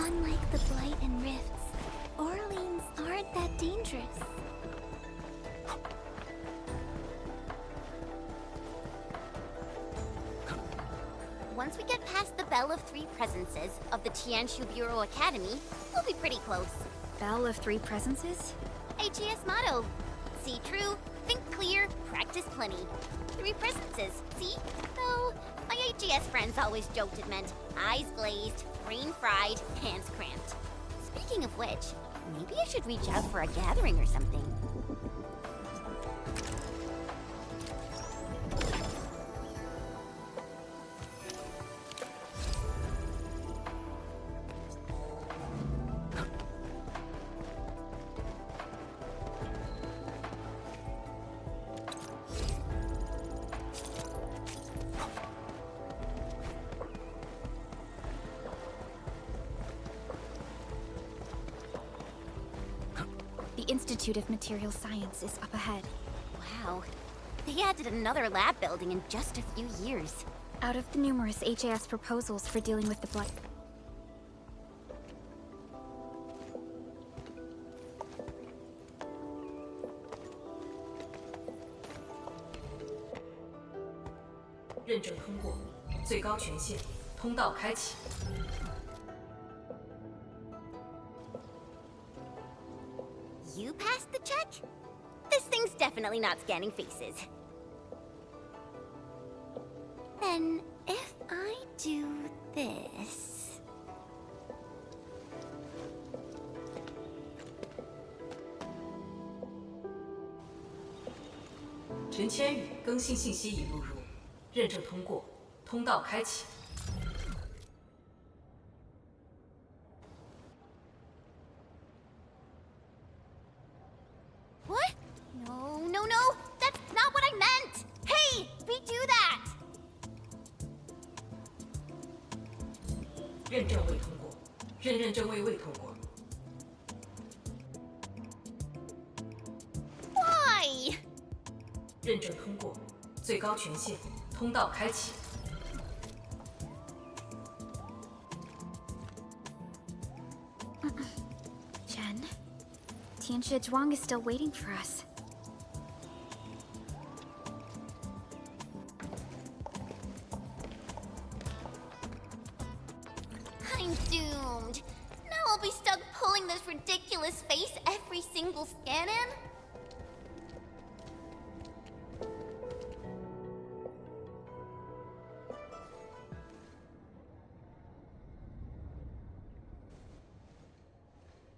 Unlike the Blight and Rifts, Orleans aren't that dangerous. Once we get past the Bell of Three Presences of the Tianshu Bureau Academy, we'll be pretty close. Bell of Three Presences? HAS motto. See true, think clear, practice plenty. Three presences, see? Though, my HAS friends always joked it meant eyes glazed, brain fried, hands cramped. Speaking of which, maybe I should reach out for a gathering or something. The Institute of Material Science is up ahead. Wow. They added another lab building in just a few years. Out of the numerous HAS proposals for dealing with the blood... 认证通过，最高权限，通道开启。 You passed the check? This thing's definitely not scanning faces. Then, if I do this... 陈千羽更新信息已录入，认证通过，通道开启。 What? No, no, no! That's not what I meant! Hey! Redo that! 认证未通过，认证未通过。 Why? 认证通过，最高权限，通道开启。 Jen? Tianxia Zhuang is still waiting for us. I'm doomed. Now I'll be stuck pulling this ridiculous face every single scan-in?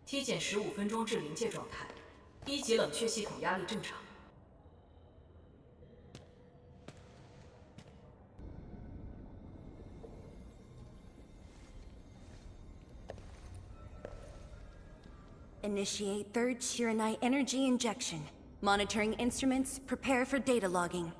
T 减15分钟至临界状态，一级冷却系统压力正常。 Initiate third Shiranite energy injection. Monitoring instruments, prepare for data logging.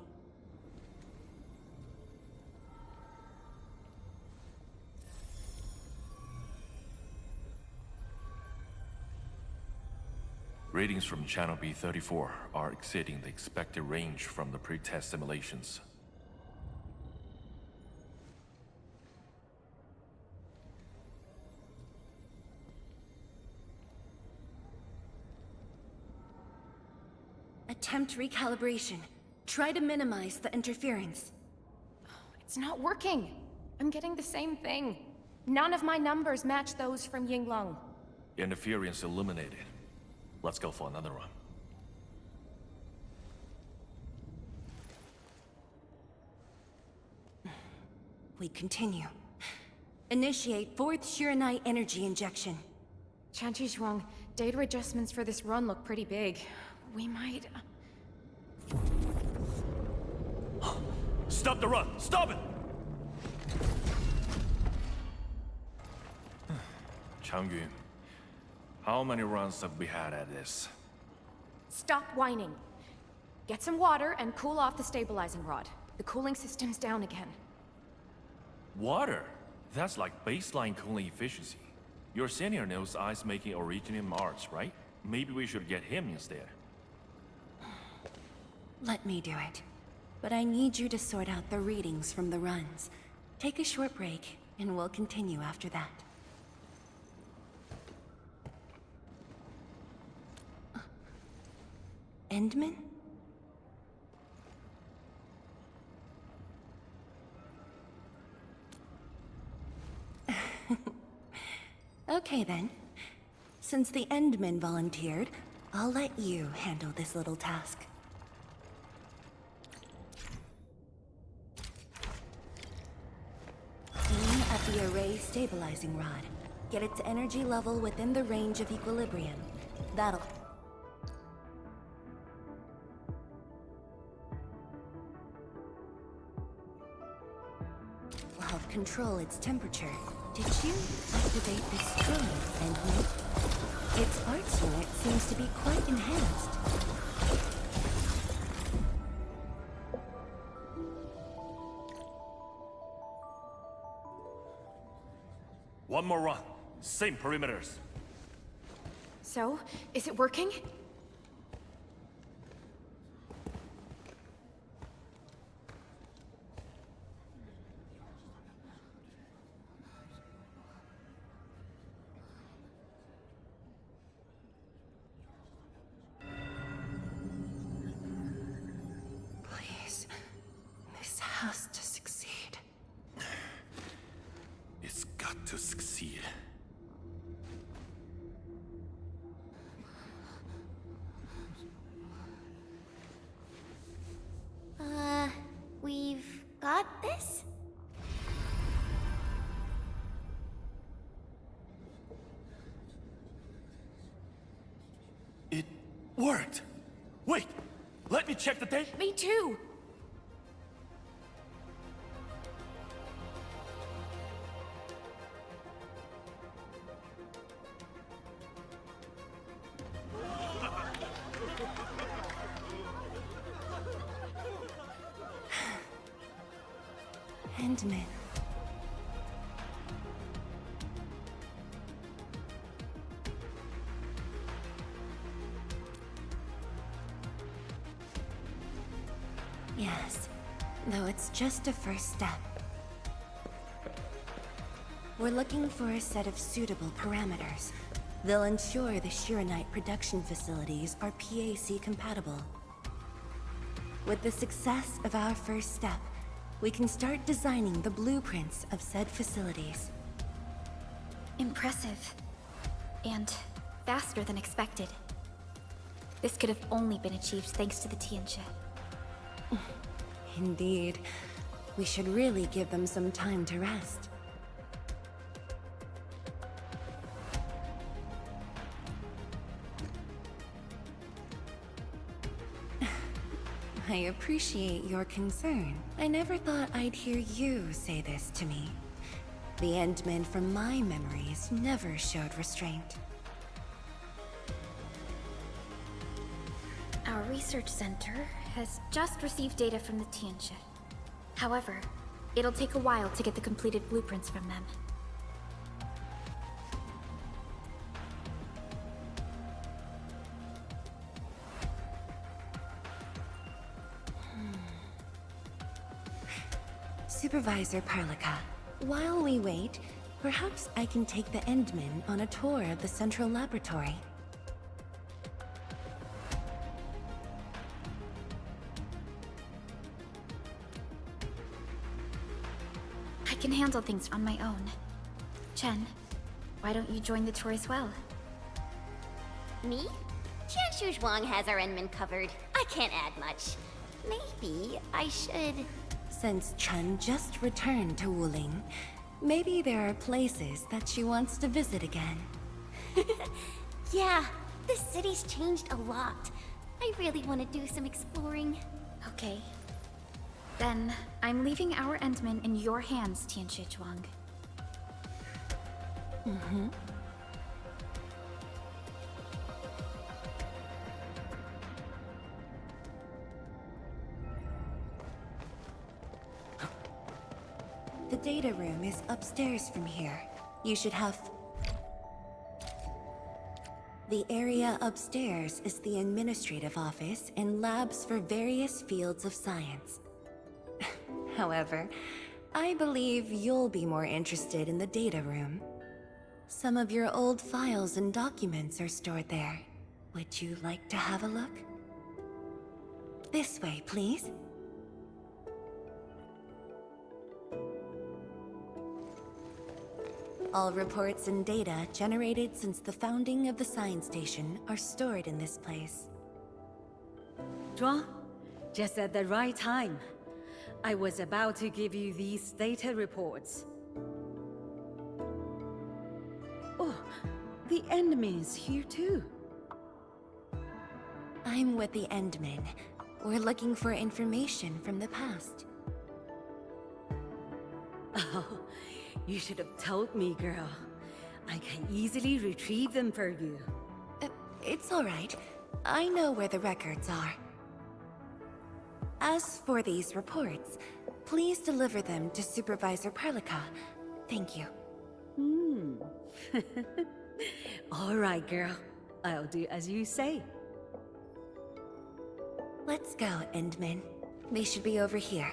Readings from Channel B34 are exceeding the expected range from the pre-test simulations. Attempt recalibration. Try to minimize the interference. It's not working. I'm getting the same thing. None of my numbers match those from Yinglong. Interference eliminated. Let's go for another run. We continue. Initiate fourth Shiranite energy injection. Chanchi Zhuang, data adjustments for this run look pretty big. We might... Stop the run! Stop it! Changyu, how many runs have we had at this? Stop whining. Get some water and cool off the stabilizing rod. The cooling system's down again. Water? That's like baseline cooling efficiency. Your senior knows ice-making originated in Mars, right? Maybe we should get him instead. Let me do it. But I need you to sort out the readings from the runs. Take a short break, and we'll continue after that. Endman? Okay then. Since the Endman volunteered, I'll let you handle this little task. Aim at the array stabilizing rod. Get its energy level within the range of equilibrium. That'll... will help control its temperature. Did you activate this drone, Endman? Its arts unit seems to be quite enhanced. One more run. Same perimeters. So, is it working? Please, this has to succeed. It's got to succeed. We've got this? It worked! Wait! Let me check the date! Me too! Endman. Yes, though it's just a first step. We're looking for a set of suitable parameters. They'll ensure the Shiranite production facilities are PAC compatible. With the success of our first step, we can start designing the blueprints of said facilities. Impressive. And faster than expected. This could have only been achieved thanks to the Tianxia. Indeed. We should really give them some time to rest. I appreciate your concern. I never thought I'd hear you say this to me. The Endmen from my memories never showed restraint. Our research center has just received data from the Tianxia. However, it'll take a while to get the completed blueprints from them. Supervisor Parlica, while we wait, perhaps I can take the Endmen on a tour of the central laboratory. I can handle things on my own. Chen, why don't you join the tour as well? Me? Qianshu Zhuang has our Endman covered. I can't add much. Maybe I should... Since Chen just returned to Wuling, maybe there are places that she wants to visit again. Yeah, this city's changed a lot. I really want to do some exploring. Okay. Then, I'm leaving our Endman in your hands, Tianxia Zhuang. The data room is upstairs from here. You should have... The area upstairs is the administrative office and labs for various fields of science. However, I believe you'll be more interested in the data room. Some of your old files and documents are stored there. Would you like to have a look? This way, please. All reports and data generated since the founding of the science station are stored in this place. Zhuang, just at the right time. I was about to give you these data reports. Oh, the Endman's here too. I'm with the Endmen. We're looking for information from the past. Oh, you should have told me, girl. I can easily retrieve them for you. It's all right. I know where the records are. As for these reports, please deliver them to Supervisor Perlica. Thank you. All right, girl. I'll do as you say. Let's go, Endman. They should be over here.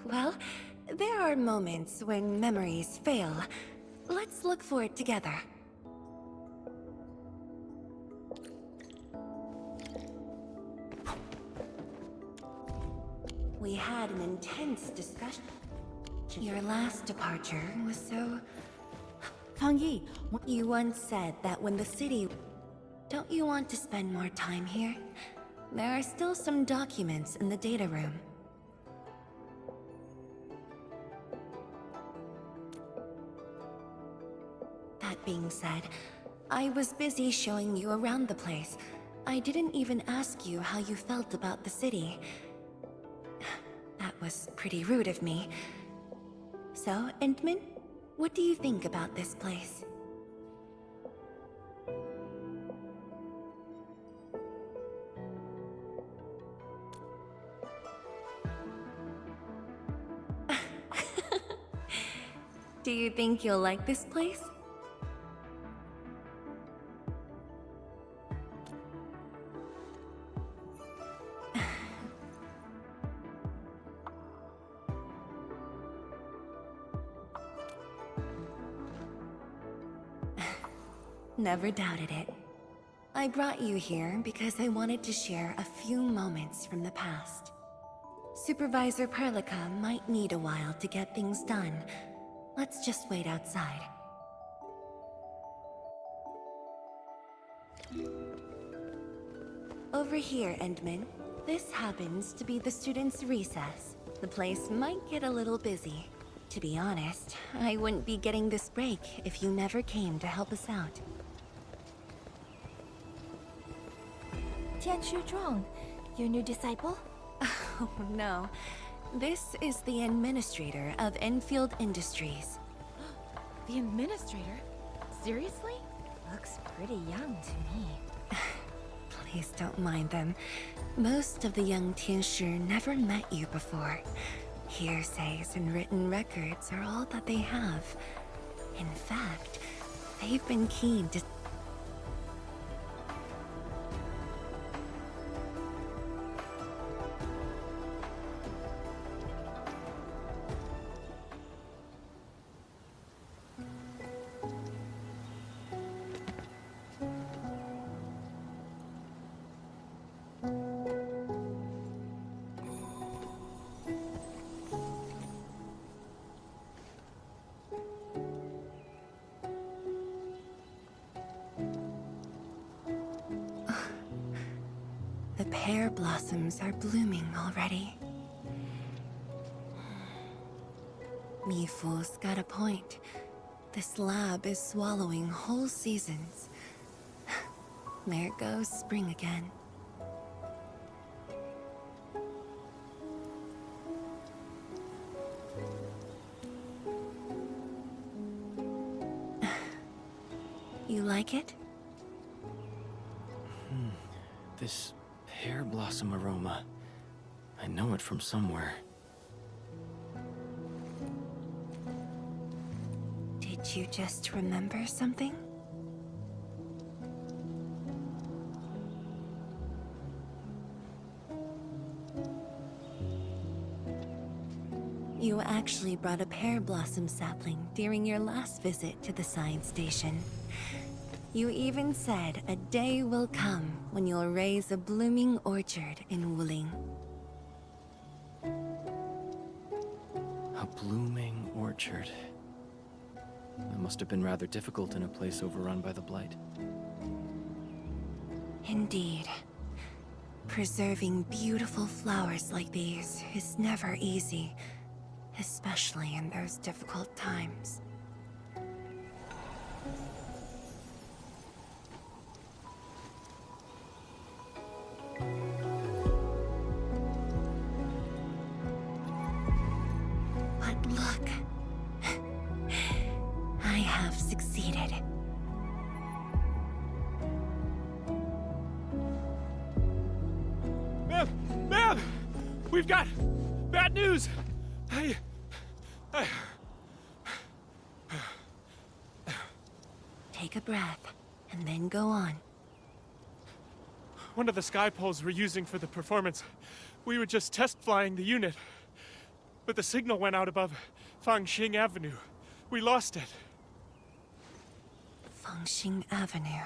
Well, there are moments when memories fail. Let's look for it together. We had an intense discussion. Your last departure was so... Fang Yi, You once said that when the city... Don't you want to spend more time here? There are still some documents in the data room. That being said, I was busy showing you around the place. I didn't even ask you how you felt about the city. That was pretty rude of me. So, Endman, what do you think about this place? Do you think you'll like this place? Never doubted it. I brought you here because I wanted to share a few moments from the past. Supervisor Perlica might need a while to get things done. Let's just wait outside. Over here, Endman. This happens to be the students' recess. The place might get a little busy. To be honest, I wouldn't be getting this break if you never came to help us out. Tianshu Zhuang, your new disciple? Oh no. This is the administrator of Endfield Industries. The administrator? Seriously? Looks pretty young to me. Please don't mind them. Most of the young Tianshu never met you before. Hearsays and written records are all that they have. In fact, they've been keen to... The pear blossoms are blooming already. Mifu's got a point. This lab is swallowing whole seasons. There goes spring again. You like it? This pear blossom aroma. I know it from somewhere. Did you just remember something? You actually brought a pear blossom sapling during your last visit to the science station. You even said a day will come when you'll raise a blooming orchard in Wuling. A blooming orchard. That must have been rather difficult in a place overrun by the Blight. Indeed. Preserving beautiful flowers like these is never easy, especially in those difficult times. But look, I have succeeded. Ma'am! We've got bad news! Take a breath, and then go on. One of the sky poles we're using for the performance, we were just test flying the unit. But the signal went out above Fangxing Avenue. We lost it. Fangxing Avenue.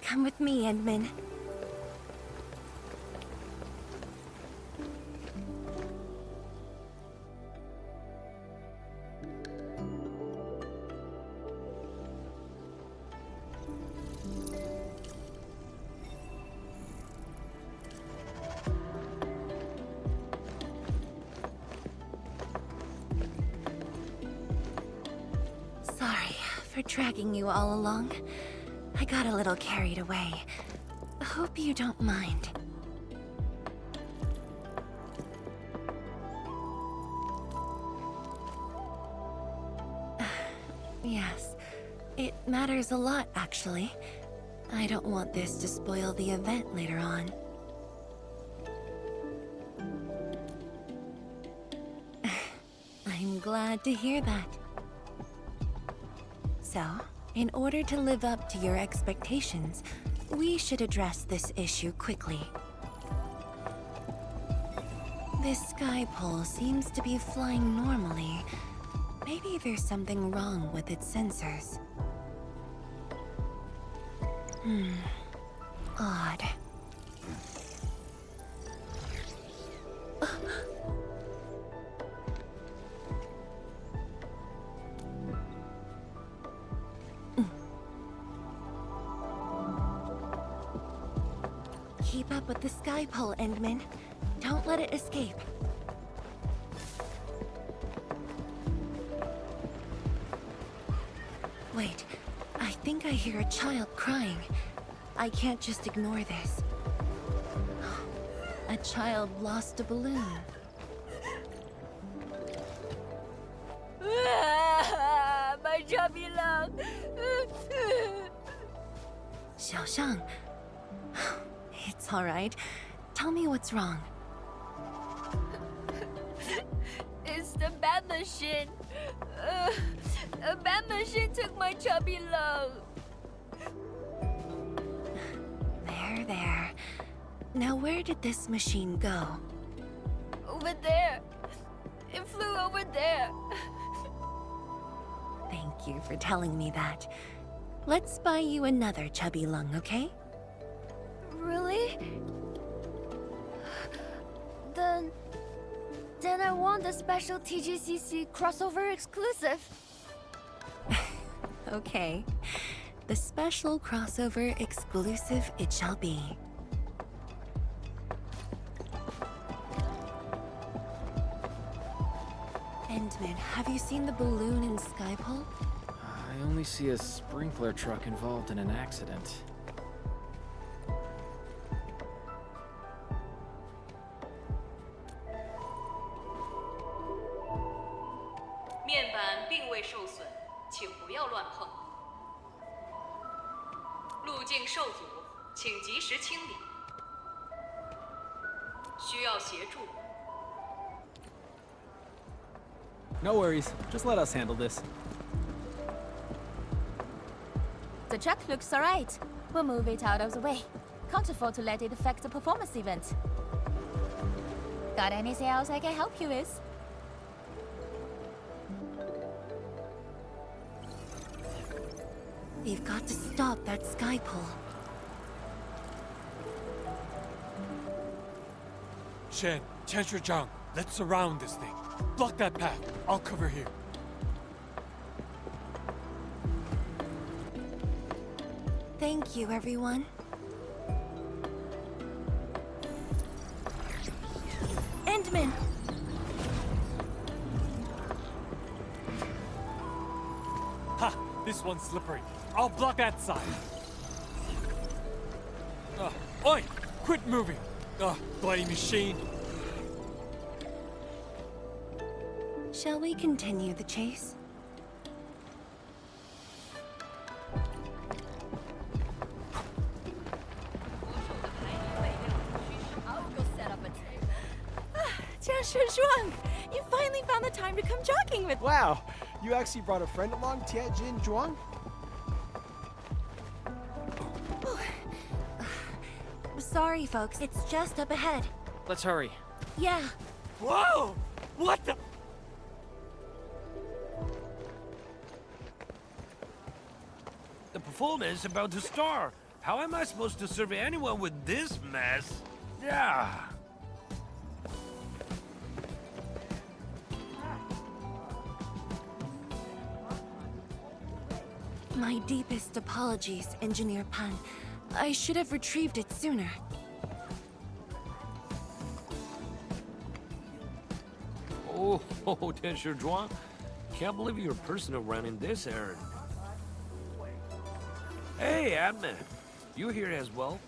Come with me, Endman. Sorry for dragging you all along. I got a little carried away. Hope you don't mind. Yes, it matters a lot, actually. I don't want this to spoil the event later on. I'm glad to hear that. So, in order to live up to your expectations, we should address this issue quickly. This sky pole seems to be flying normally. Maybe there's something wrong with its sensors. Odd. Keep up with the sky pole, Endman. Don't let it escape. Wait, I think I hear a child crying. I can't just ignore this. A child lost a balloon. My chubby love. Xiaoshang. It's all right. Tell me what's wrong. It's the bat machine. A bat machine took my chubby love. There. Now where did this machine go? Over there. It flew over there. Thank you for telling me that. Let's buy you another chubby lung, okay? Really? Then I want the special TGCC crossover exclusive. Okay. The special crossover exclusive it shall be. Endman, have you seen the balloon in Skypole? I only see a sprinkler truck involved in an accident. No worries. Just let us handle this. The truck looks alright. We'll move it out of the way. Can't afford to let it affect the performance event. Got anything else I can help you with? We've got to stop that sky pull. Shen, Zhang, let's surround this thing. Block that path. I'll cover here. Thank you, everyone. Endman! Ha! This one's slippery. I'll block that side. Oi! Quit moving! Bloody machine. Shall we continue the chase? Zhuang, you finally found the time to come jogging with. Wow, you actually brought a friend along, Tianjin Zhuang? Sorry, folks. It's just up ahead. Let's hurry. Yeah. Whoa! What the? The performance is about to start. How am I supposed to serve anyone with this mess? Yeah. My deepest apologies, Engineer Pan. I should have retrieved it sooner. Oh, Zhuang. Can't believe you're personal running this errand. Hey, admin. You here as well?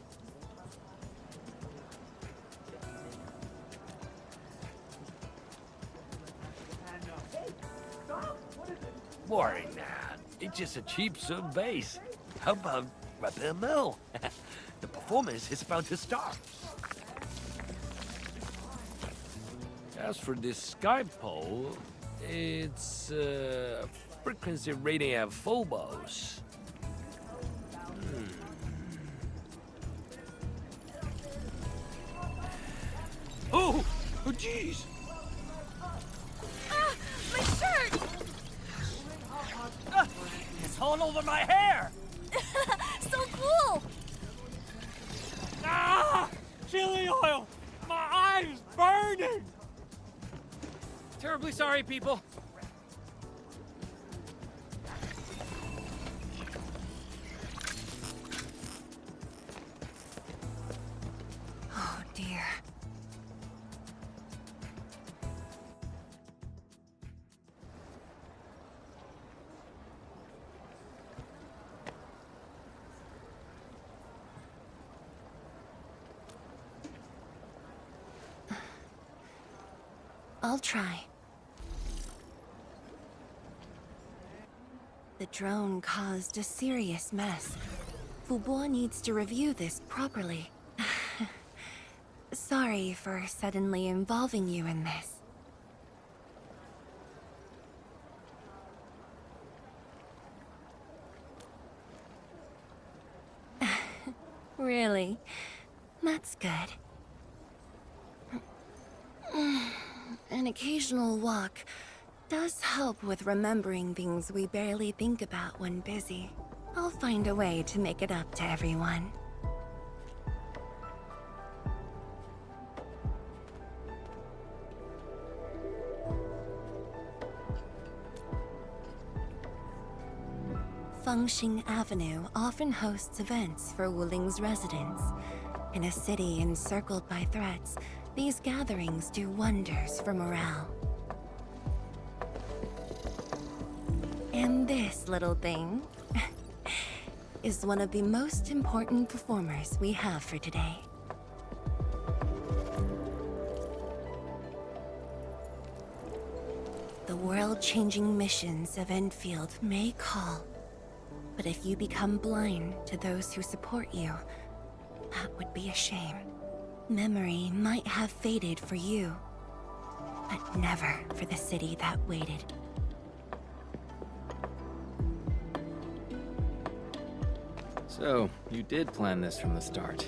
Boring that. It's just a cheap sub base. How about repair mill? The performance is about to start. As for this sky pole, it's frequency rating at phobos. Oh, jeez! My shirt! It's all over my hair! So cool! Ah! Chili oil! My eye's burning! Terribly sorry, people. Oh, dear. I'll try. The drone caused a serious mess. Fubo needs to review this properly. Sorry for suddenly involving you in this. Really? That's good. An occasional walk does help with remembering things we barely think about when busy. I'll find a way to make it up to everyone. Fengxing Avenue often hosts events for Wuling's residents. In a city encircled by threats, these gatherings do wonders for morale. And this little thing is one of the most important performers we have for today. The world-changing missions of Endfield may call, but if you become blind to those who support you, that would be a shame. Memory might have faded for you, but never for the city that waited. So, you did plan this from the start,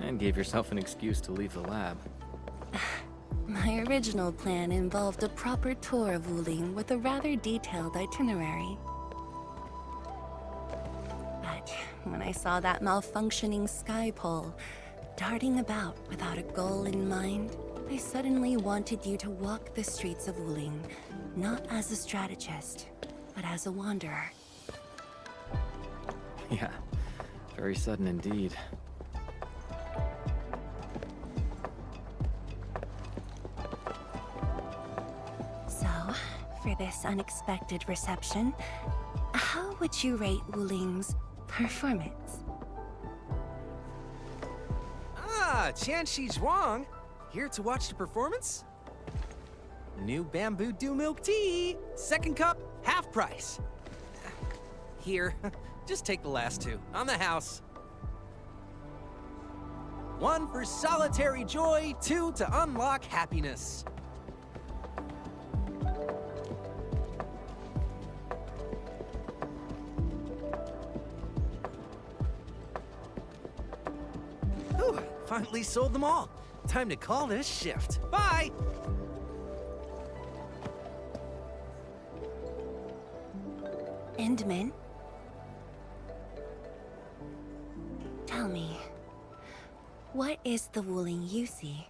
and gave yourself an excuse to leave the lab. My original plan involved a proper tour of Wuling with a rather detailed itinerary. But when I saw that malfunctioning sky pole, darting about without a goal in mind, I suddenly wanted you to walk the streets of Wuling, not as a strategist, but as a wanderer. Yeah, very sudden indeed. So, for this unexpected reception, how would you rate Wuling's performance? Ah, Qianxi Zhuang! Here to watch the performance? New bamboo dew milk tea! Second cup, half price. Here, just take the last two, on the house. One for solitary joy, two to unlock happiness. Whew, finally sold them all. Time to call this shift. Bye! Endman? Tell me, what is the Wuling you see?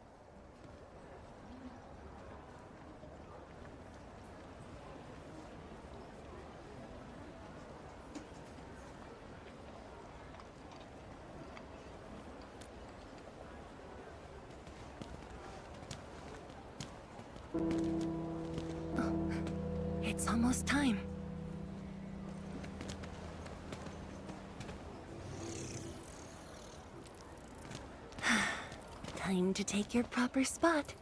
Oh, it's almost time. Time to take your proper spot.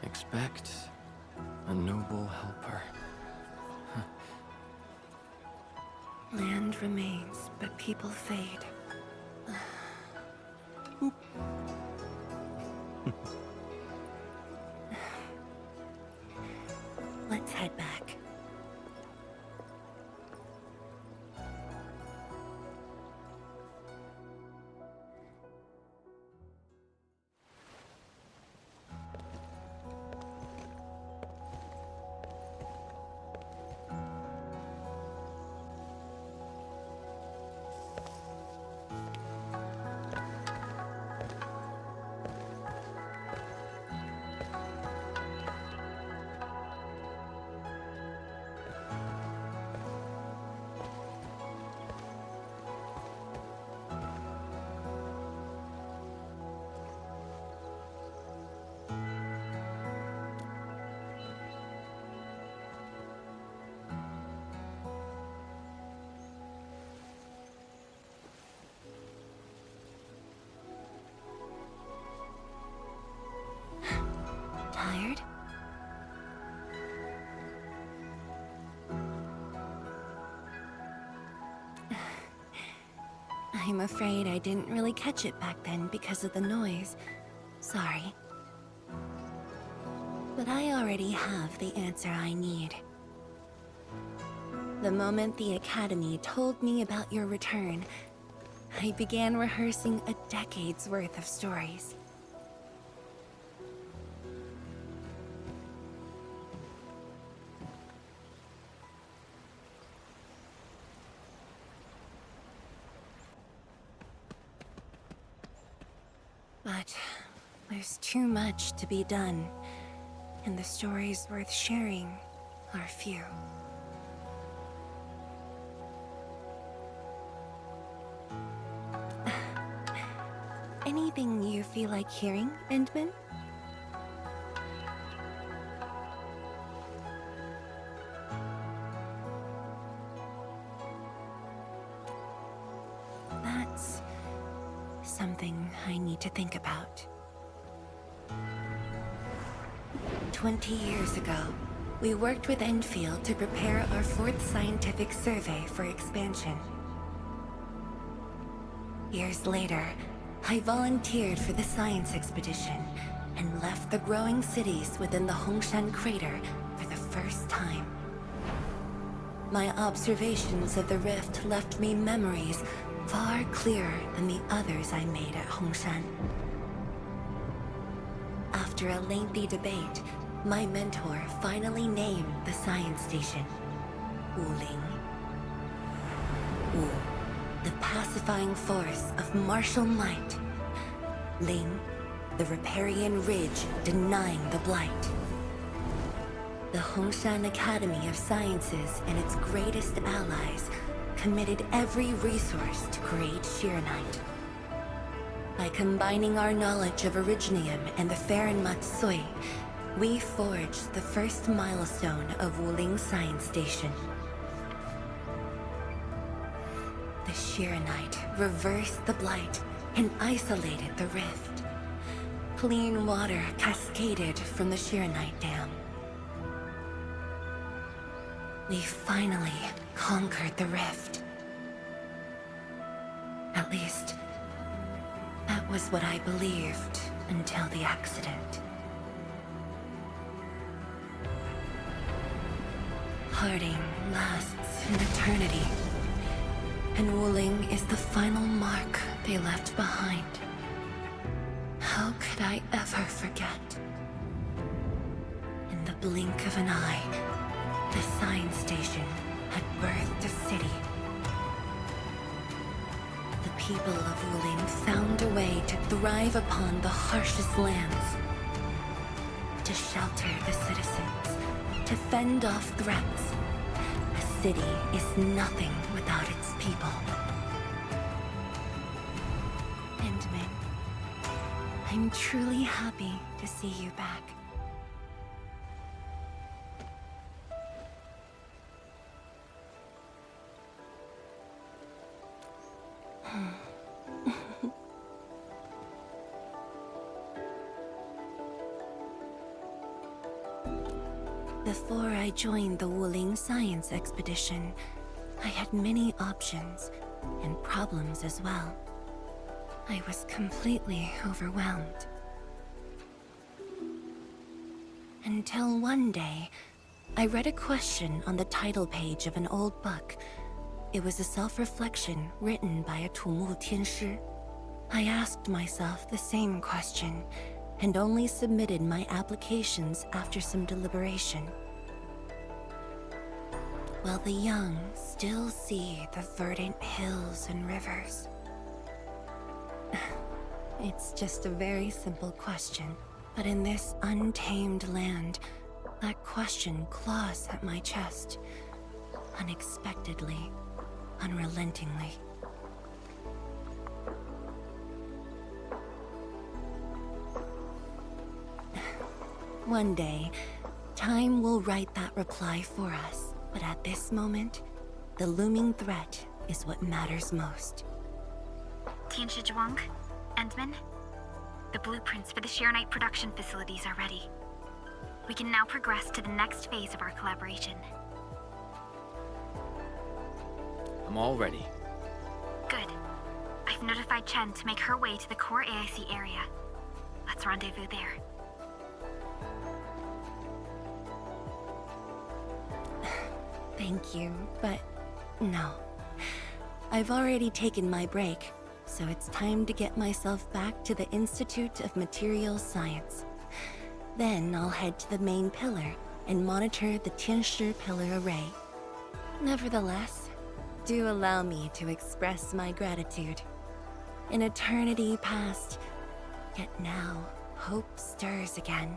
Expect a noble helper. Land remains, but people fade. Let's head back. I'm afraid I didn't really catch it back then because of the noise. Sorry. But I already have the answer I need. The moment the Academy told me about your return, I began rehearsing a decade's worth of stories. But there's too much to be done, and the stories worth sharing are few. Anything you feel like hearing, Endman? That's something I need to think about. 20 years ago, we worked with Endfield to prepare our 4th scientific survey for expansion. Years later, I volunteered for the science expedition and left the growing cities within the Hongshan crater for the first time. My observations of the rift left me memories far clearer than the others I made at Hongshan. After a lengthy debate, my mentor finally named the science station Wuling. Wu, the pacifying force of martial might. Ling, the riparian ridge denying the blight. The Hongshan Academy of Sciences and its greatest allies committed every resource to create Shiranite. By combining our knowledge of Originium and the Farron Matsui, we forged the first milestone of Wuling Science Station. The Shiranite reversed the blight and isolated the rift. Clean water cascaded from the Shiranite Dam. We finally conquered the rift. At least, that was what I believed until the accident. Parting lasts an eternity, and Wuling is the final mark they left behind. How could I ever forget? In the blink of an eye, the science station had birthed a city. The people of Wuling found a way to thrive upon the harshest lands, to shelter the citizens, to fend off threats. A city is nothing without its people. Endman, I'm truly happy to see you back. Before I joined the Wuling Science Expedition, I had many options, and problems as well. I was completely overwhelmed. Until one day, I read a question on the title page of an old book. It was a self-reflection written by a Tumu Tianshi. I asked myself the same question, and only submitted my applications after some deliberation. While the young still see the verdant hills and rivers. It's just a very simple question, but in this untamed land, that question claws at my chest, unexpectedly, unrelentingly. One day, time will write that reply for us. But at this moment, the looming threat is what matters most. Tianshi Zhuang, Endman, the blueprints for the Shiranite production facilities are ready. We can now progress to the next phase of our collaboration. I'm all ready. Good. notified Chen to make her way to the core AIC area. Let's rendezvous there. Thank you, but no. I've already taken my break, so it's time to get myself back to the Institute of Materials Science. Then I'll head to the main pillar and monitor the Tianshi pillar array. Nevertheless, do allow me to express my gratitude. An eternity past, yet now hope stirs again.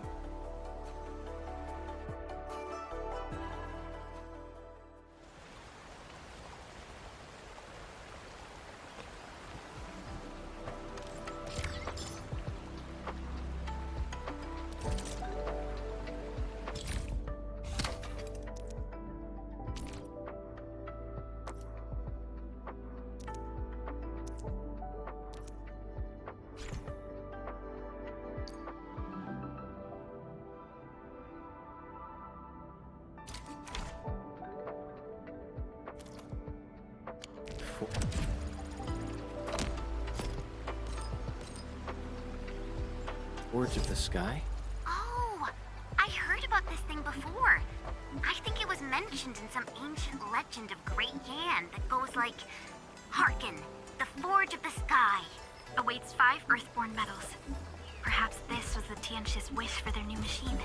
Forge of the Sky? Oh, I heard about this thing before. I think it was mentioned in some ancient legend of Great Yan that goes like, "Hearken, the Forge of the Sky awaits 5 Earthborn metals. Perhaps this was the Tianxi's wish for their new machine."